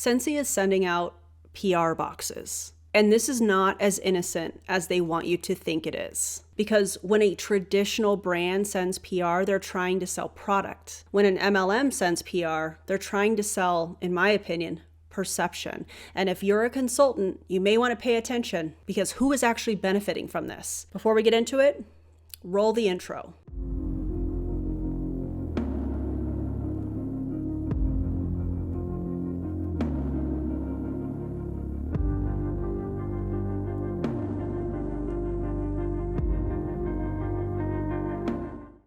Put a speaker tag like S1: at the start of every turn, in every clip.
S1: Scentsy is sending out PR boxes. And this is not as innocent as they want you to think it is. Because when a traditional brand sends PR, they're trying to sell product. When an MLM sends PR, they're trying to sell, in my opinion, perception. And if you're a consultant, you may want to pay attention, because who is actually benefiting from this? Before we get into it, roll the intro.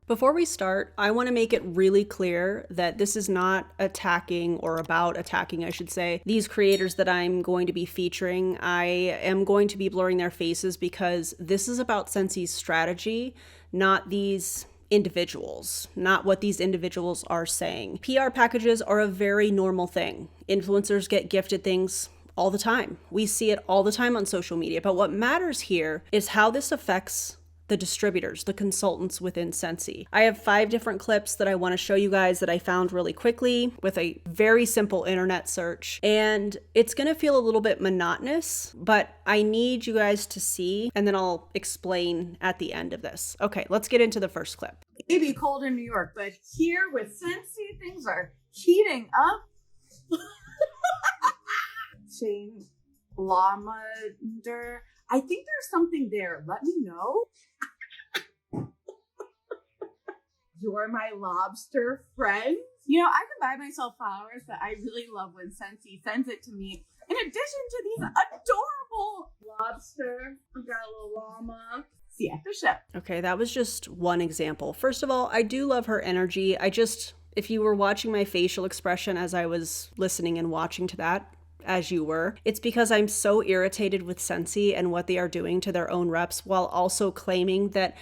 S1: Before we start, I want to make it really clear that this is not attacking, or about attacking, I should say, these creators that I'm going to be featuring. I am going to be blurring their faces because this is about Scentsy's strategy, not these individuals, not what these individuals are saying. PR packages are a very normal thing. Influencers get gifted things all the time. We see it all the time on social media. But what matters here is how this affects the distributors, the consultants within Scentsy. I have 5 different clips that I want to show you guys that I found really quickly with a very simple internet search. And it's going to feel a little bit monotonous, but I need you guys to see, and then I'll explain at the end of this. Okay, let's get into the first clip.
S2: It may be cold in New York, but here with Scentsy, things are heating up. Shane Lavender. I think there's something there. Let me know. You're my lobster friend. You know, I can buy myself flowers, but I really love when Scentsy sends it to me. In addition to these adorable lobster, we got a little llama. See you at the show.
S1: Okay, that was just one example. First of all, I do love her energy. If you were watching my facial expression as I was listening and watching to that, as you were, it's because I'm so irritated with Scentsy and what they are doing to their own reps, while also claiming that,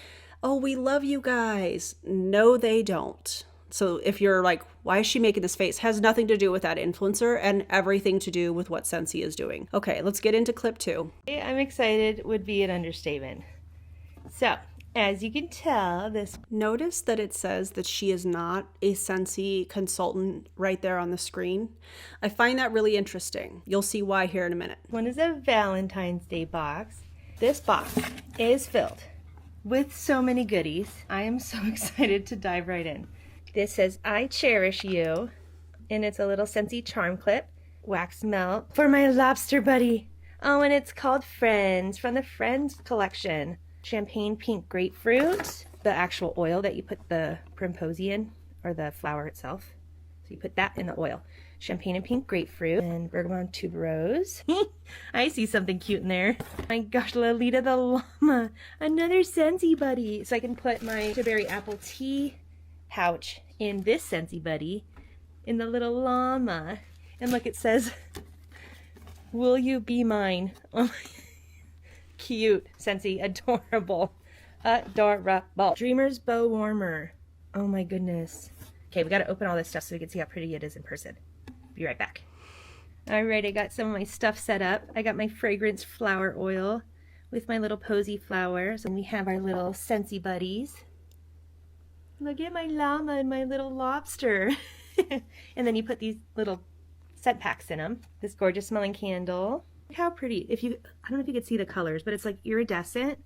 S1: oh, we love you guys. No, they don't. So if you're like, why is she making this face? Has nothing to do with that influencer and everything to do with what Scentsy is doing. Okay, let's get into clip 2.
S3: I'm excited would be an understatement. So, as you can tell,
S1: Notice that it says that she is not a Scentsy consultant right there on the screen. I find that really interesting. You'll see why here in a minute.
S3: One is a Valentine's Day box. This box is filled with so many goodies. I am so excited to dive right in. This says, I cherish you. And it's a little Scentsy charm clip. Wax melt for my lobster buddy. Oh, and it's called Friends, from the Friends collection. Champagne pink grapefruit, the actual oil that you put the primposi in, or the flower itself. So you put that in the oil. Champagne and pink grapefruit, and bergamot tuberose. I see something cute in there. My gosh, Lolita the llama, another Scentsy buddy. So I can put my berry apple tea pouch in this Scentsy buddy, in the little llama. And look, it says, will you be mine? Oh my, cute, Scentsy, adorable, adorable. Dreamer's bow warmer. Oh my goodness. Okay, we got to open all this stuff so we can see how pretty it is in person. Be right back. All right, I got some of my stuff set up. I got my fragrance flower oil with my little posy flowers, and we have our little Scentsy buddies. Look at my llama and my little lobster. And then you put these little scent packs in them. This gorgeous smelling candle. How pretty. I don't know if you could see the colors, but it's like iridescent.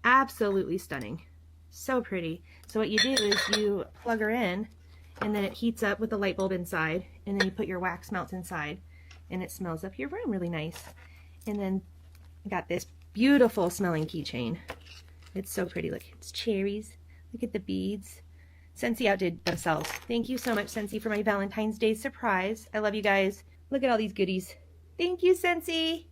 S3: Absolutely stunning. So pretty. So what you do is you plug her in, and then it heats up with a light bulb inside, and then you put your wax melts inside, and it smells up your room really nice. And then I got this beautiful smelling keychain. It's so pretty. Look, it's cherries. Look at the beads. Scentsy outdid themselves. Thank you so much, Scentsy, for my Valentine's Day surprise. I love you guys. Look at all these goodies. Thank you, Scentsy.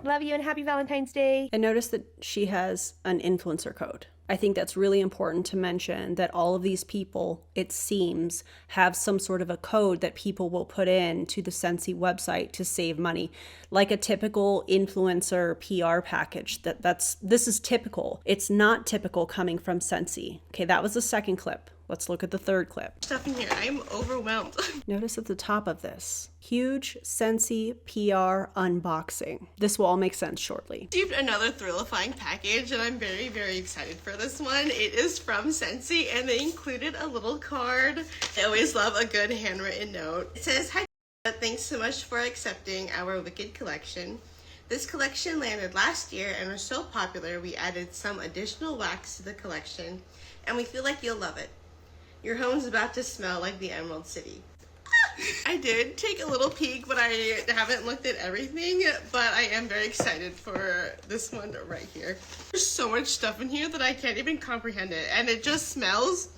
S3: Love you and happy Valentine's Day.
S1: And notice that she has an influencer code. I think that's really important to mention, that all of these people, it seems, have some sort of a code that people will put in to the Scentsy website to save money. Like a typical influencer PR package. This is typical. It's not typical coming from Scentsy. Okay, that was the second clip. Let's look at the third clip.
S4: Stuff in here. I'm overwhelmed.
S1: Notice at the top of this, huge Scentsy PR unboxing. This will all make sense shortly.
S4: Received another thrillifying package, and I'm very, very excited for this one. It is from Scentsy, and they included a little card. I always love a good handwritten note. It says, "Hi Thanks so much for accepting our Wicked collection. This collection landed last year and was so popular we added some additional wax to the collection, and we feel like you'll love it. Your home's about to smell like the Emerald City. I did take a little peek, but I haven't looked at everything, but I am very excited for this one right here. There's so much stuff in here that I can't even comprehend it, and it just smells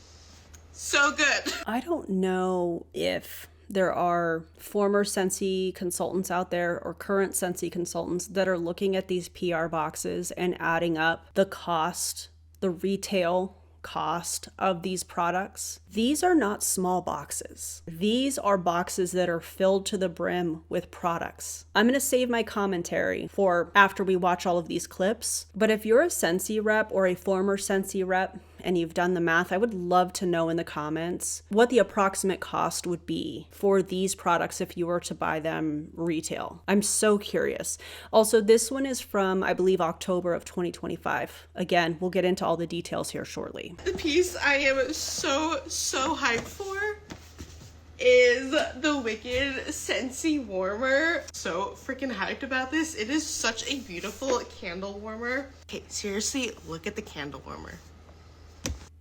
S4: so good.
S1: I don't know if there are former Scentsy consultants out there or current Scentsy consultants that are looking at these PR boxes and adding up the cost, the retail cost of these products. These are not small boxes. These are boxes that are filled to the brim with products. I'm going to save my commentary for after we watch all of these clips, but if you're a Scentsy rep or a former Scentsy rep and you've done the math, I would love to know in the comments what the approximate cost would be for these products if you were to buy them retail. I'm so curious. Also, this one is from, I believe, October of 2025. Again, we'll get into all the details here shortly.
S4: The piece I am so hyped for is the Wicked Scentsy warmer. So freaking hyped about this. It is such a beautiful candle warmer. Okay, seriously, look at the candle warmer.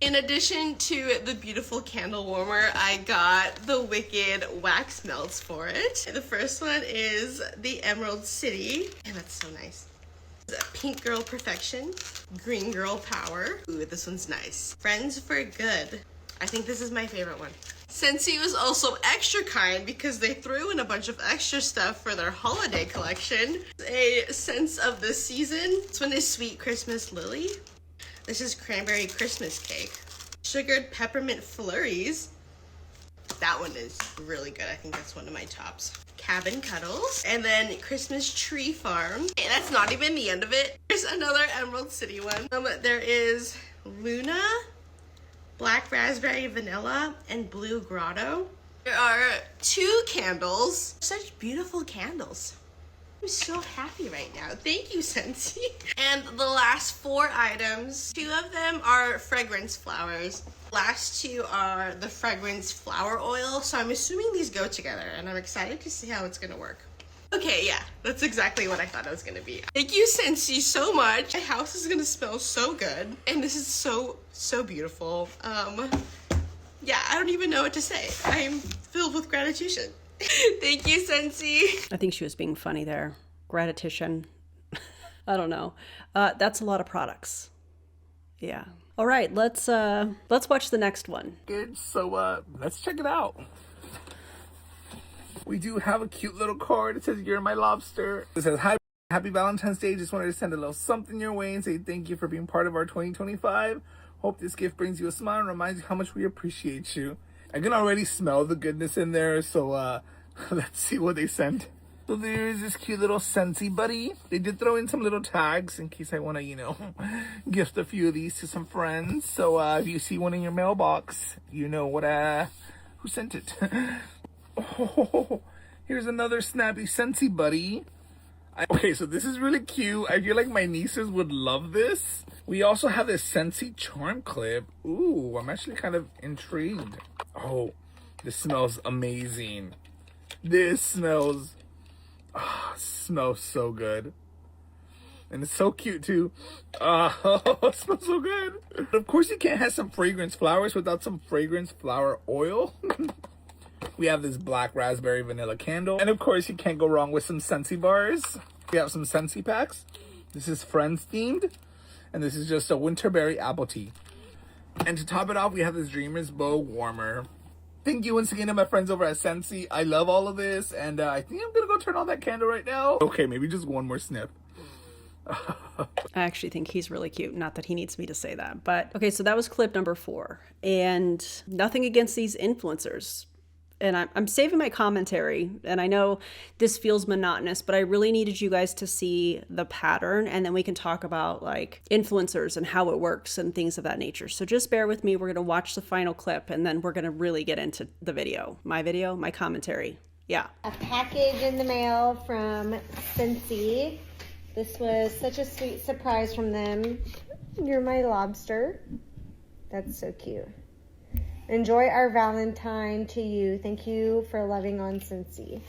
S4: In addition to the beautiful candle warmer, I got the Wicked wax melts for it. The first one is the Emerald City, and that's so nice. Pink Girl Perfection, Green Girl Power. Ooh, this one's nice. Friends for Good. I think this is my favorite one. Scentsy was also extra kind because they threw in a bunch of extra stuff for their holiday collection. A Sense of the Season. This one is Sweet Christmas Lily. This is Cranberry Christmas Cake. Sugared Peppermint Flurries. That one is really good. I think that's one of my tops. Cabin Cuddles. And then Christmas Tree Farm. And that's not even the end of it. There's another Emerald City one. There is Luna, Black Raspberry Vanilla, and Blue Grotto. There are 2 candles. Such beautiful candles. I'm so happy right now. Thank you, Scentsy. And the last 4 items, 2 of them are fragrance flowers. Last 2 are the fragrance flower oil. So I'm assuming these go together, and I'm excited to see how it's gonna work. Okay, yeah, that's exactly what I thought it was gonna be. Thank you, Scentsy, so much. My house is gonna smell so good, and this is so beautiful. Yeah, I don't even know what to say. I'm filled with gratitude. Thank you, Scentsy.
S1: I think she was being funny there. Gratitude. I don't know. That's a lot of products. Yeah. All right, let's watch the next one.
S5: Good. So let's check it out. We do have a cute little card. It says, "You're my lobster." It says, "Hi, happy Valentine's Day. Just wanted to send a little something your way and say thank you for being part of our 2025. Hope this gift brings you a smile and reminds you how much we appreciate you." I can already smell the goodness in there, so let's see what they sent. So there's this cute little Scentsy buddy. They did throw in some little tags in case I want to, gift a few of these to some friends. So if you see one in your mailbox, you know what who sent it. Oh, here's another snappy Scentsy buddy. Okay, so this is really cute. I feel like my nieces would love this. We also have this Scentsy charm clip. Ooh, I'm actually kind of intrigued. Oh, this smells amazing. This smells so good. And it's so cute too. It smells so good. But of course you can't have some fragrance flowers without some fragrance flower oil. We have this black raspberry vanilla candle. And of course you can't go wrong with some Scentsy bars. We have some Scentsy packs. This is Friends themed. And this is just a winterberry apple tea. And to top it off, we have this Dreamer's Bow warmer. Thank you once again to my friends over at Scentsy. I love all of this. And I think I'm going to go turn on that candle right now. Okay, maybe just one more sniff.
S1: I actually think he's really cute. Not that he needs me to say that. But okay, so that was clip number 4. And nothing against these influencers. And I'm saving my commentary, and I know this feels monotonous, but I really needed you guys to see the pattern, and then we can talk about like influencers and how it works and things of that nature. So just bear with me. We're going to watch the final clip, and then we're going to really get into the video, my commentary. Yeah.
S6: A package in the mail from Scentsy. This was such a sweet surprise from them. You're my lobster. That's so cute. Enjoy our Valentine to you. Thank you for loving on Scentsy.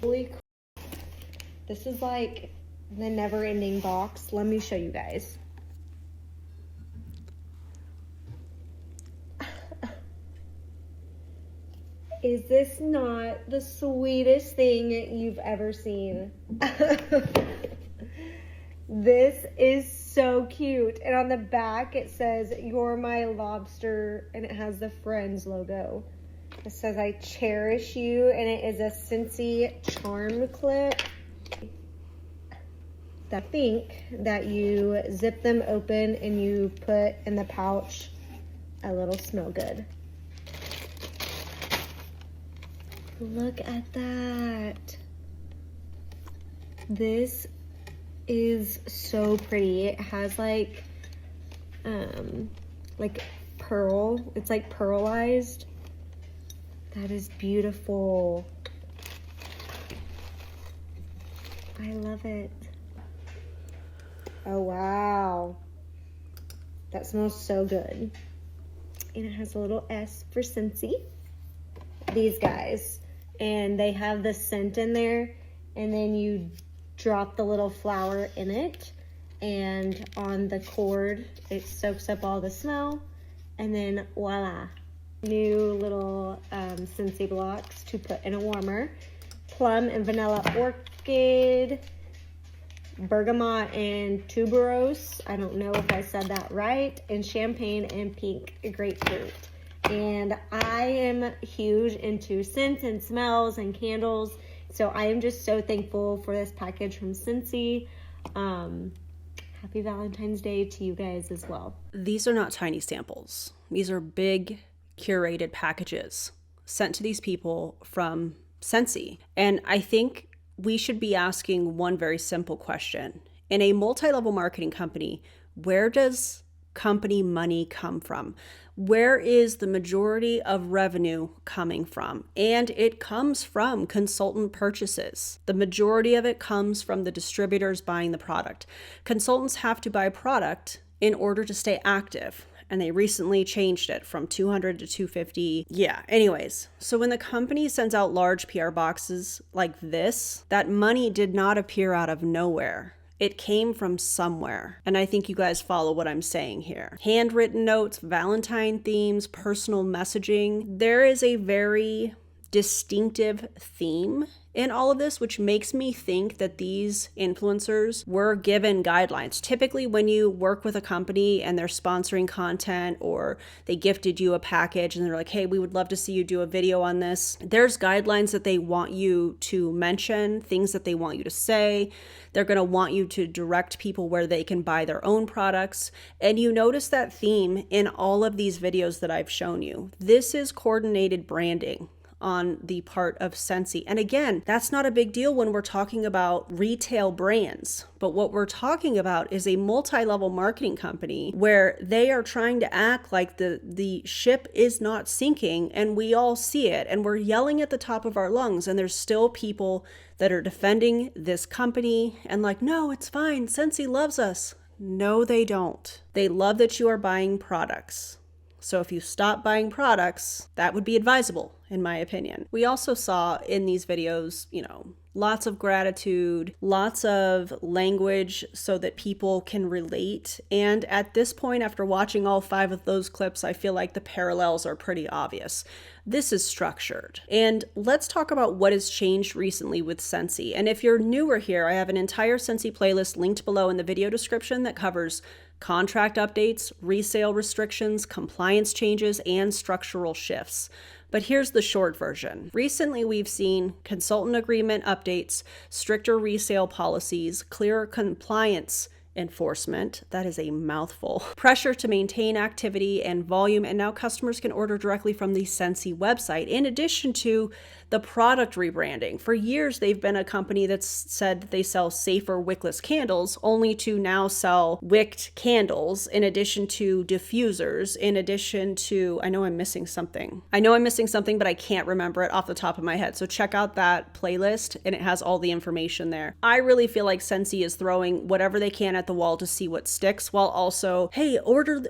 S6: Holy crap. This is like the never-ending box. Let me show you guys. Is this not the sweetest thing you've ever seen? This is so cute. And on the back it says, "You're my lobster," and it has the Friends logo. It says, "I cherish you," and it is a Scentsy charm clip. I think that you zip them open and you put in the pouch a little smell good. Look at that. This is so pretty. It has like pearl. It's like pearlized. That is beautiful. I love it. Oh wow. That smells so good. And it has a little S for Scentsy. These guys. And they have the scent in there, and then you drop the little flower in it, and on the cord it soaks up all the smell, and then voila, new little Scentsy blocks to put in a warmer. Plum and vanilla orchid, bergamot and tuberose, I don't know if I said that right, and champagne and pink grapefruit. And I am huge into scents and smells and candles, so I am just so thankful for this package from Scentsy. Happy Valentine's Day to you guys as well.
S1: These are not tiny samples. These are big, curated packages sent to these people from Scentsy. And I think we should be asking one very simple question. In a multi-level marketing company, where does company money come from? Where is the majority of revenue coming from? And it comes from consultant purchases. The majority of it comes from the distributors buying the product. Consultants have to buy product in order to stay active. And they recently changed it from 200 to 250. Yeah, anyways. So when the company sends out large PR boxes like this, that money did not appear out of nowhere. It came from somewhere. And I think you guys follow what I'm saying here. Handwritten notes, Valentine themes, personal messaging. There is a very distinctive theme in all of this, which makes me think that these influencers were given guidelines. Typically, when you work with a company and they're sponsoring content, or they gifted you a package and they're like, hey, we would love to see you do a video on this, there's guidelines that they want you to mention, things that they want you to say. They're going to want you to direct people where they can buy their own products. And you notice that theme in all of these videos that I've shown you. This is coordinated branding on the part of Scentsy. And again, that's not a big deal when we're talking about retail brands. But what we're talking about is a multi-level marketing company where they are trying to act like the ship is not sinking, and we all see it, and we're yelling at the top of our lungs, and there's still people that are defending this company and like, no, it's fine, Scentsy loves us. No, they don't. They love that you are buying products. So if you stop buying products, that would be advisable, in my opinion. We also saw in these videos, lots of gratitude, lots of language so that people can relate. And at this point, after watching all 5 of those clips, I feel like the parallels are pretty obvious. This is structured. And let's talk about what has changed recently with Scentsy. And if you're newer here, I have an entire Scentsy playlist linked below in the video description that covers contract updates, resale restrictions, compliance changes, and structural shifts. But here's the short version. Recently, we've seen consultant agreement updates, stricter resale policies, clearer compliance enforcement, that is a mouthful, pressure to maintain activity and volume, and now customers can order directly from the Scentsy website, in addition to the product rebranding. For years, they've been a company that's said that they sell safer wickless candles, only to now sell wicked candles in addition to diffusers, in addition to, I know I'm missing something, but I can't remember it off the top of my head. So check out that playlist and it has all the information there. I really feel like Scentsy is throwing whatever they can at the wall to see what sticks, while also, hey,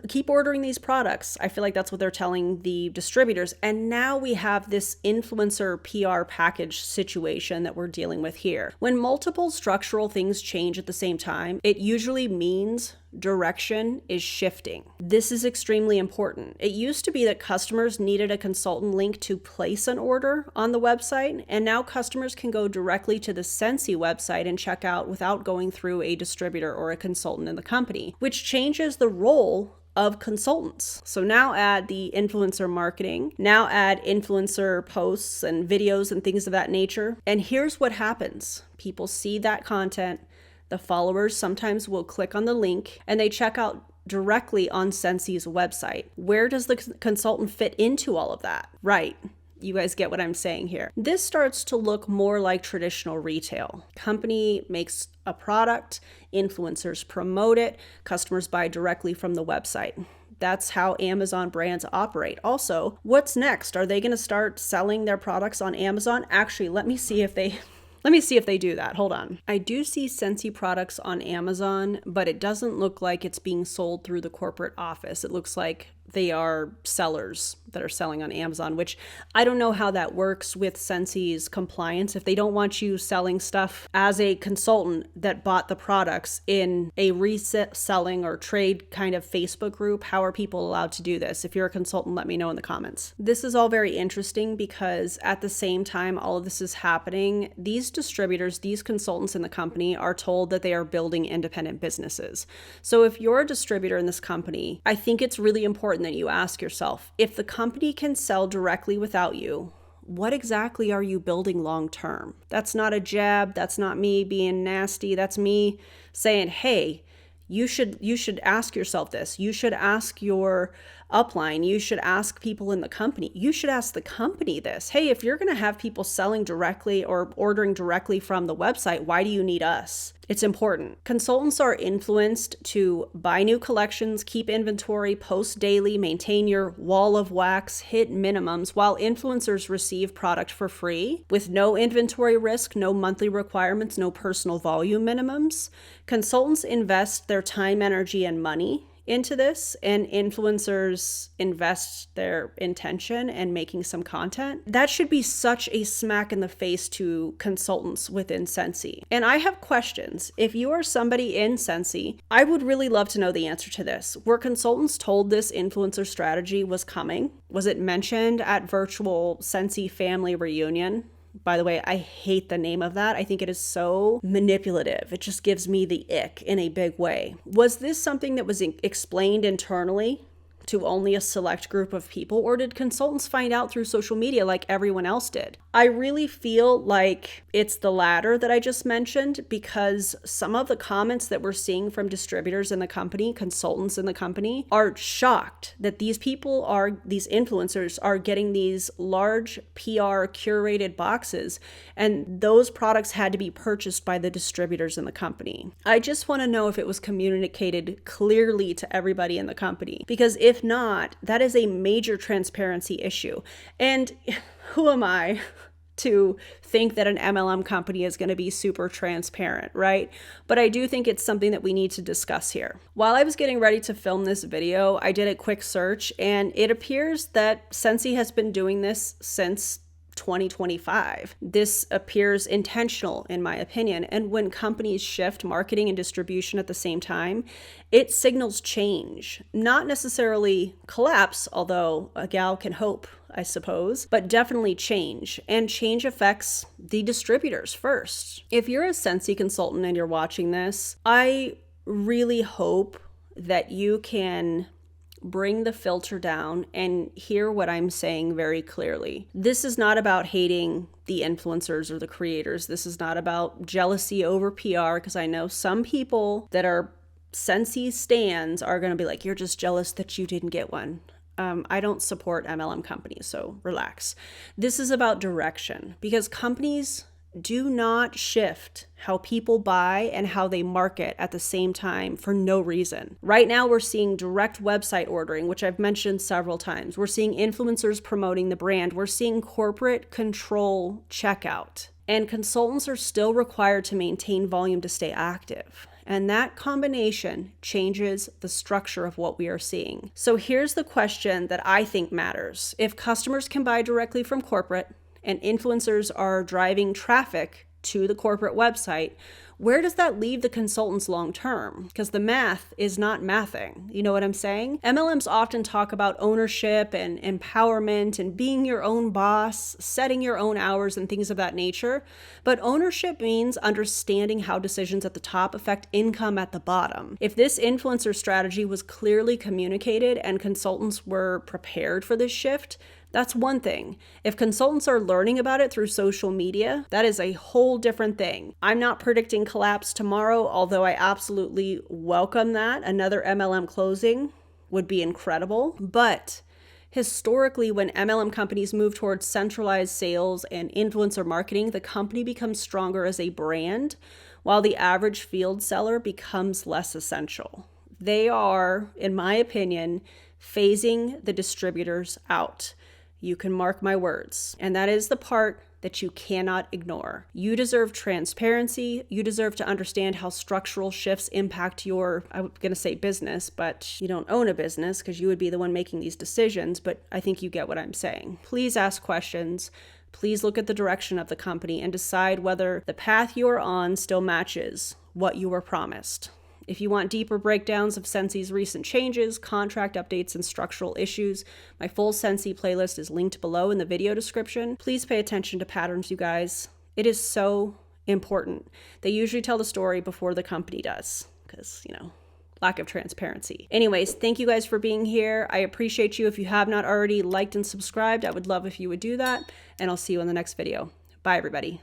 S1: keep ordering these products. I feel like that's what they're telling the distributors. And now we have this influencer PR package situation that we're dealing with here. When multiple structural things change at the same time, it usually means direction is shifting. This is extremely important. It used to be that customers needed a consultant link to place an order on the website, and now customers can go directly to the Scentsy website and check out without going through a distributor or a consultant in the company, which changes the role of consultants. So now add the influencer marketing, now add influencer posts and videos and things of that nature. And here's what happens. People see that content. The followers sometimes will click on the link and they check out directly on Scentsy's website. Where does the consultant fit into all of that? Right. You guys get what I'm saying here. This starts to look more like traditional retail. Company makes a product, influencers promote it, customers buy directly from the website. That's how Amazon brands operate. Also, what's next? Are they going to start selling their products on Amazon? Actually, let me see if they do that. Hold on. I do see Scentsy products on Amazon, but it doesn't look like it's being sold through the corporate office. It looks like they are sellers that are selling on Amazon, which I don't know how that works with Scentsy's compliance. If they don't want you selling stuff as a consultant that bought the products in a reselling or trade kind of Facebook group, how are people allowed to do this? If you're a consultant, let me know in the comments. This is all very interesting because at the same time all of this is happening, these distributors, these consultants in the company are told that they are building independent businesses. So if you're a distributor in this company, I think it's really important that you ask yourself, if the company can sell directly without you, what exactly are you building long term? That's not a jab. That's not me being nasty. That's me saying, hey, you should ask yourself this. You should ask your upline. You should ask people in the company. You should ask the company this. Hey, if you're going to have people selling directly or ordering directly from the website, why do you need us? It's important. Consultants are influenced to buy new collections, keep inventory, post daily, maintain your wall of wax, hit minimums, while influencers receive product for free with no inventory risk, no monthly requirements, no personal volume minimums. Consultants invest their time, energy, and money into this, and influencers invest their intention and making some content. That should be such a smack in the face to consultants within Scentsy. And I have questions. If you are somebody in Scentsy, I would really love to know the answer to this. Were consultants told this influencer strategy was coming? Was it mentioned at virtual Scentsy family reunion? By the way, I hate the name of that. I think it is so manipulative. It just gives me the ick in a big way. Was this something that was explained internally to only a select group of people, or did consultants find out through social media like everyone else did? I really feel like it's the latter that I just mentioned, because some of the comments that we're seeing from distributors in the company, consultants in the company, are shocked that these influencers are getting these large PR curated boxes, and those products had to be purchased by the distributors in the company. I just want to know if it was communicated clearly to everybody in the company, because if not, that is a major transparency issue. And who am I to think that an MLM company is going to be super transparent, right? But I do think it's something that we need to discuss here. While I was getting ready to film this video, I did a quick search, and it appears that Scentsy has been doing this since 2025. This appears intentional, in my opinion. And when companies shift marketing and distribution at the same time, it signals change, not necessarily collapse, although a gal can hope, I suppose, but definitely change. And change affects the distributors first. If you're a Scentsy consultant and you're watching this, I really hope that you can bring the filter down and hear what I'm saying very clearly. This is not about hating the influencers or the creators. This is not about jealousy over PR, because I know some people that are Scentsy stans are going to be like, you're just jealous that you didn't get one. I don't support MLM companies, so relax. This is about direction, because companies do not shift how people buy and how they market at the same time for no reason. Right now, we're seeing direct website ordering, which I've mentioned several times. We're seeing influencers promoting the brand. We're seeing corporate control checkout. And consultants are still required to maintain volume to stay active. And that combination changes the structure of what we are seeing. So here's the question that I think matters. If customers can buy directly from corporate and influencers are driving traffic to the corporate website, where does that leave the consultants long term? Because the math is not mathing. You know what I'm saying? MLMs often talk about ownership and empowerment and being your own boss, setting your own hours and things of that nature. But ownership means understanding how decisions at the top affect income at the bottom. If this influencer strategy was clearly communicated and consultants were prepared for this shift, that's one thing. If consultants are learning about it through social media, that is a whole different thing. I'm not predicting collapse tomorrow, although I absolutely welcome that. Another MLM closing would be incredible. But historically, when MLM companies move towards centralized sales and influencer marketing, the company becomes stronger as a brand, while the average field seller becomes less essential. They are, in my opinion, phasing the distributors out. You can mark my words. And that is the part that you cannot ignore. You deserve transparency. You deserve to understand how structural shifts impact your, I'm going to say business, but you don't own a business because you would be the one making these decisions. But I think you get what I'm saying. Please ask questions. Please look at the direction of the company and decide whether the path you are on still matches what you were promised. If you want deeper breakdowns of Scentsy's recent changes, contract updates, and structural issues, my full Scentsy playlist is linked below in the video description. Please pay attention to patterns, you guys. It is so important. They usually tell the story before the company does, because, lack of transparency. Anyways, thank you guys for being here. I appreciate you. If you have not already liked and subscribed, I would love if you would do that, and I'll see you in the next video. Bye, everybody.